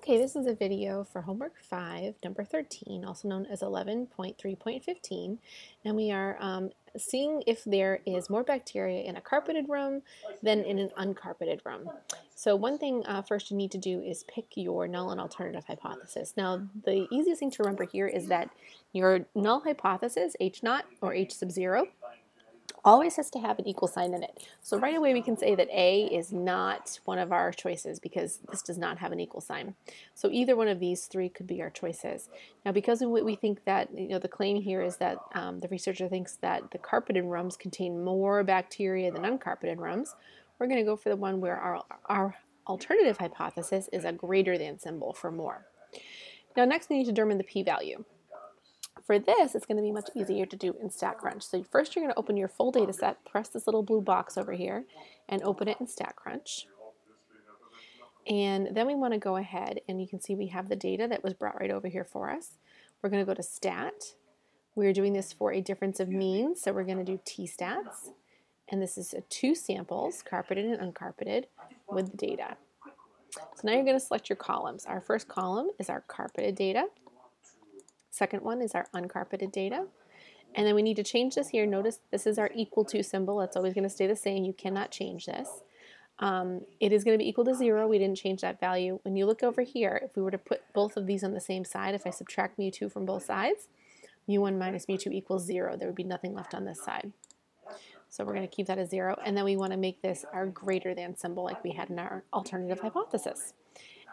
Okay, this is a video for homework 5, number 13, also known as 11.3.15, and we are seeing if there is more bacteria in a carpeted room than in an uncarpeted room. So one thing first you need to do is pick your null and alternative hypothesis. Now, the easiest thing to remember here is that your null hypothesis, H naught or H sub 0, always has to have an equal sign in it. So right away we can say that A is not one of our choices because this does not have an equal sign. So either one of these three could be our choices. Now because we think that, the claim here is that the researcher thinks that the carpeted rooms contain more bacteria than uncarpeted rooms, we're going to go for the one where our alternative hypothesis is a greater than symbol for more. Now next we need to determine the p-value. For this, it's going to be much easier to do in StatCrunch. So first you're going to open your full data set, press this little blue box over here, and open it in StatCrunch. And then we want to go ahead, and you can see we have the data that was brought right over here for us. We're going to go to Stat. We're doing this for a difference of means, so we're going to do T-Stats. And this is 2 samples, carpeted and uncarpeted, with the data. So now you're going to select your columns. Our first column is our carpeted data. Second one is our uncarpeted data. And then we need to change this here. Notice this is our equal to symbol. It's always going to stay the same. You cannot change this. It is going to be equal to 0. We didn't change that value. When you look over here, if we were to put both of these on the same side, if I subtract mu2 from both sides, mu1 minus mu2 equals 0. There would be nothing left on this side. So we're going to keep that as 0. And then we want to make this our greater than symbol like we had in our alternative hypothesis.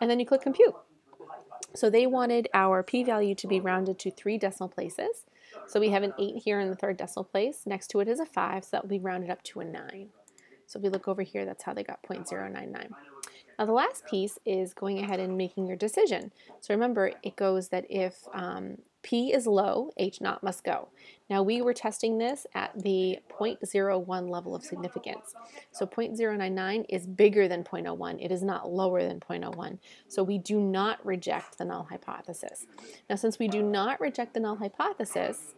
And then you click compute. So they wanted our p-value to be rounded to 3 decimal places. So we have an 8 here in the 3rd decimal place. Next to it is a 5, so that will be rounded up to a 9. So if we look over here, that's how they got 0.099. Now the last piece is going ahead and making your decision. So remember, it goes that if P is low, H naught must go. Now we were testing this at the 0.01 level of significance. So 0.099 is bigger than 0.01. It is not lower than 0.01. So we do not reject the null hypothesis. Now since we do not reject the null hypothesis,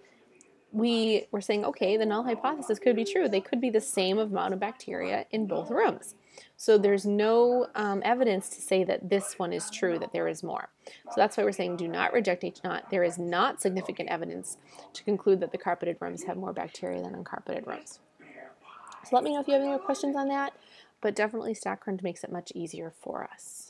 we were saying, okay, the null hypothesis could be true. They could be the same amount of bacteria in both rooms. So there's no evidence to say that this one is true, that there is more. So that's why we're saying do not reject H naught. There is not significant evidence to conclude that the carpeted rooms have more bacteria than uncarpeted rooms. So let me know if you have any more questions on that, but definitely StatCrunch makes it much easier for us.